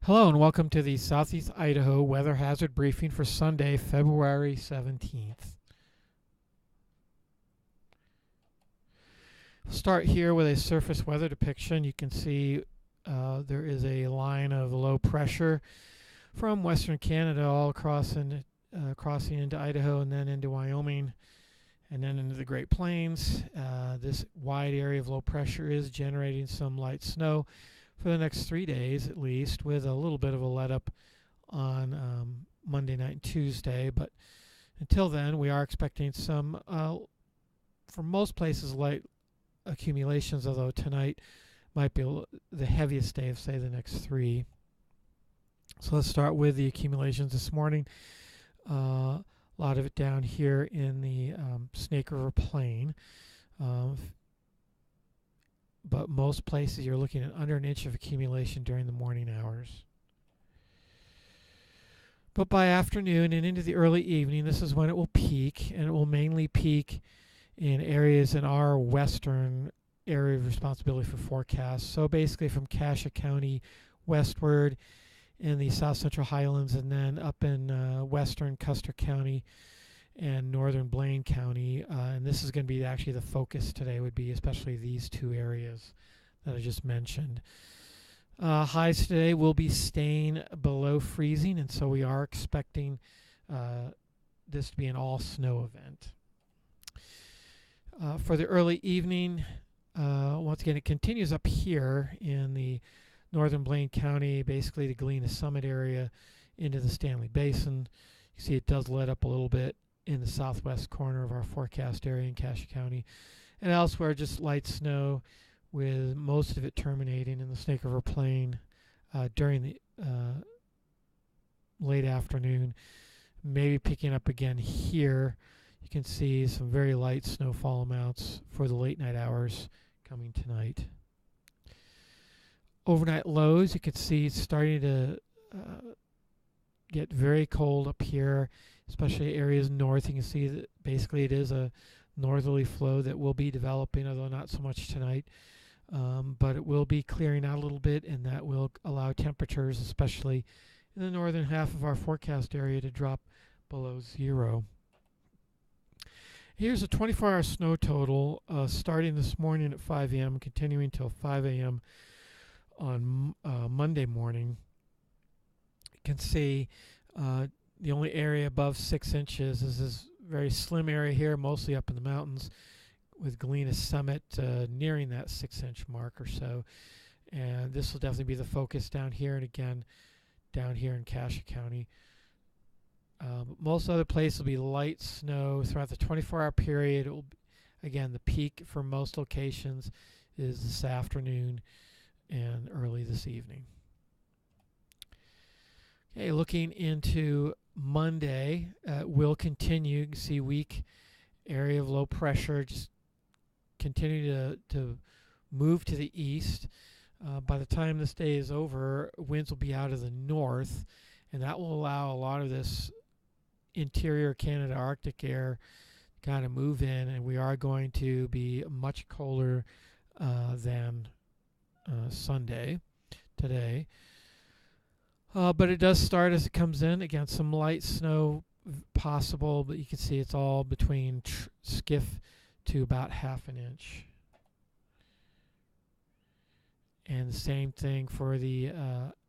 Hello and welcome to the Southeast Idaho Weather Hazard Briefing for Sunday, February 17th. We'll start here with a surface weather depiction. You can see there is a line of low pressure from western Canada all across and crossing into Idaho and then into Wyoming and then into the Great Plains. This wide area of low pressure is generating some light snow for the next 3 days at least, with a little bit of a let up on Monday night and Tuesday. But until then, we are expecting some, for most places, light accumulations, although tonight might be the heaviest day of, say, the next three. So let's start with the accumulations this morning. A lot of it down here in the Snake River Plain. But most places you're looking at under an inch of accumulation during the morning hours. But by afternoon and into the early evening, this is when it will peak, and it will mainly peak in areas in our western area of responsibility for forecasts. So basically from Cassia County westward in the south central highlands, and then up in western Custer County and northern Blaine County, and this is going to be actually the focus today, would be especially these two areas that I just mentioned. Highs today will be staying below freezing, and so we are expecting this to be an all snow event. For the early evening, once again, it continues up here in the northern Blaine County, basically the Galena Summit area into the Stanley Basin. You see it does let up a little bit in the southwest corner of our forecast area in Cassia County, and elsewhere just light snow, with most of it terminating in the Snake River Plain during the late afternoon, maybe picking up again here. You can see some very light snowfall amounts for the late night hours coming tonight. Overnight lows, you can see it's starting to get very cold up here, especially areas north. You can see that basically it is a northerly flow that will be developing, although not so much tonight. But it will be clearing out a little bit, and that will allow temperatures, especially in the northern half of our forecast area, to drop below zero. Here's a 24-hour snow total starting this morning at 5 a.m., continuing until 5 a.m. on Monday morning. You can see the only area above 6 inches is this very slim area here, mostly up in the mountains, with Galena Summit nearing that 6-inch mark or so. And this will definitely be the focus down here, and again down here in Cassia County. Most other places will be light snow throughout the 24-hour period. It will be, again, the peak for most locations is this afternoon and early this evening. Okay, looking into Monday, will continue. You can see weak area of low pressure just continue to move to the east. By the time this day is over, winds will be out of the north, and that will allow a lot of this interior Canada Arctic air to kind of move in, and we are going to be much colder than Sunday today. But it does start as it comes in. Again, some light snow possible, but you can see it's all between skiff to about half an inch. And the same thing for the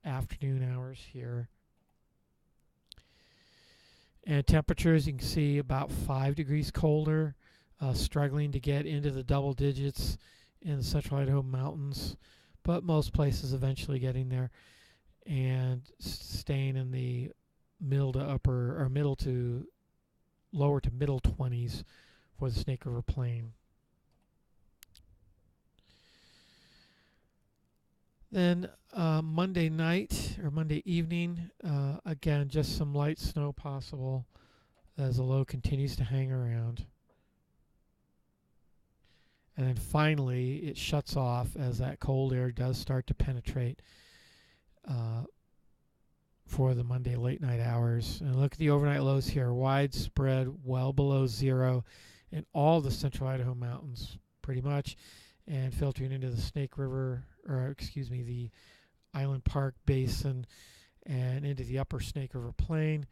afternoon hours here. And temperatures, you can see about 5 degrees colder, struggling to get into the double digits in the central Idaho mountains, but most places eventually getting there, and staying in the middle to lower to middle 20s for the Snake River Plain. Then Monday night or Monday evening, again, just some light snow possible as the low continues to hang around. And then finally, it shuts off as that cold air does start to penetrate for the Monday late night hours. And look at the overnight lows here, widespread, well below zero in all the central Idaho mountains, pretty much, and filtering into the Snake River, or excuse me, the Island Park Basin and into the upper Snake River Plain.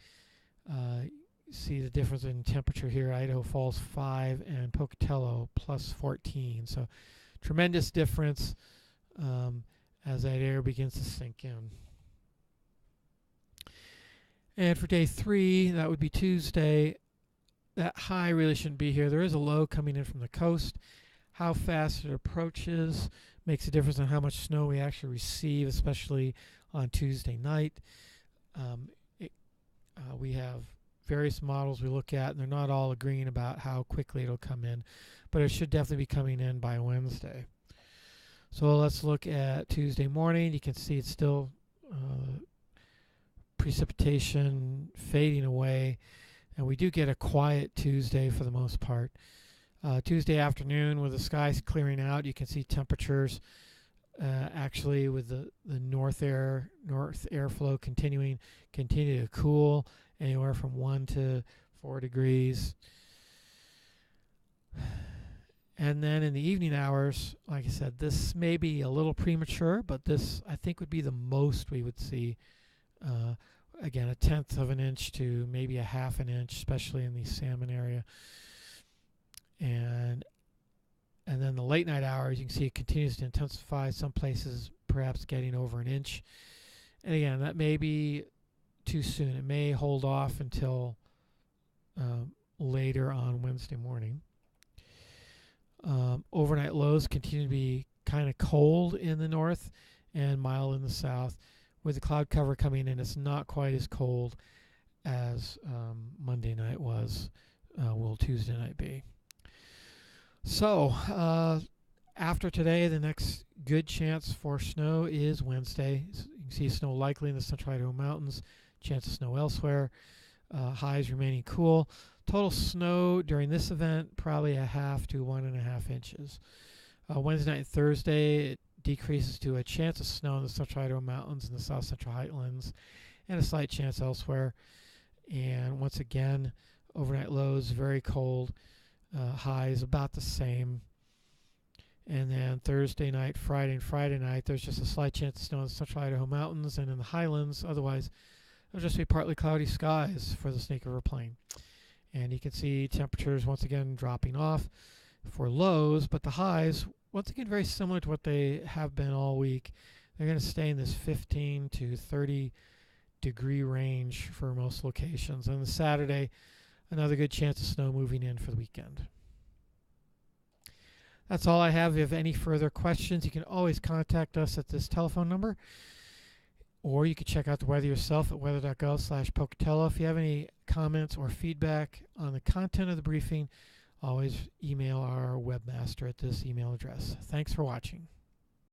See the difference in temperature here. Idaho Falls 5 and Pocatello plus 14. So tremendous difference as that air begins to sink in. And for day 3, that would be Tuesday, that high really shouldn't be here. There is a low coming in from the coast. How fast it approaches makes a difference on how much snow we actually receive, especially on Tuesday night. We have various models we look at, and they're not all agreeing about how quickly it'll come in, but it should definitely be coming in by Wednesday. So let's look at Tuesday morning. You can see it's still precipitation fading away, and we do get a quiet Tuesday for the most part. Tuesday afternoon, with the skies clearing out, you can see temperatures actually with the north airflow continue to cool anywhere from 1 to 4 degrees. And then in the evening hours, like I said, this may be a little premature, but this I think would be the most we would see. Again, 1/10 of an inch to maybe 1/2 an inch, especially in the salmon area. And then the late night hours, you can see it continues to intensify. Some places perhaps getting over an inch. And again, that may be too soon. It may hold off until later on Wednesday morning. Overnight lows continue to be kind of cold in the north and mild in the south. With the cloud cover coming in, it's not quite as cold as Monday night was. Will Tuesday night be? So after today, the next good chance for snow is Wednesday. So you can see snow likely in the central Idaho mountains. Chance of snow elsewhere. Highs remaining cool. Total snow during this event probably 1/2 to 1.5 inches. Wednesday night and Thursday, it decreases to a chance of snow in the central Idaho mountains and the south central highlands, and a slight chance elsewhere. And once again, overnight lows very cold. Highs about the same. And then Thursday night, Friday, and Friday night, there's just a slight chance of snow in the central Idaho mountains and in the highlands. Otherwise, it'll just be partly cloudy skies for the Snake River Plain. And you can see temperatures once again dropping off for lows, but the highs, once again, very similar to what they have been all week. They're going to stay in this 15 to 30 degree range for most locations. And the Saturday, another good chance of snow moving in for the weekend. That's all I have. If you have any further questions, you can always contact us at this telephone number, or you can check out the weather yourself at weather.gov/Pocatello. If you have any comments or feedback on the content of the briefing, always email our webmaster at this email address. Thanks for watching.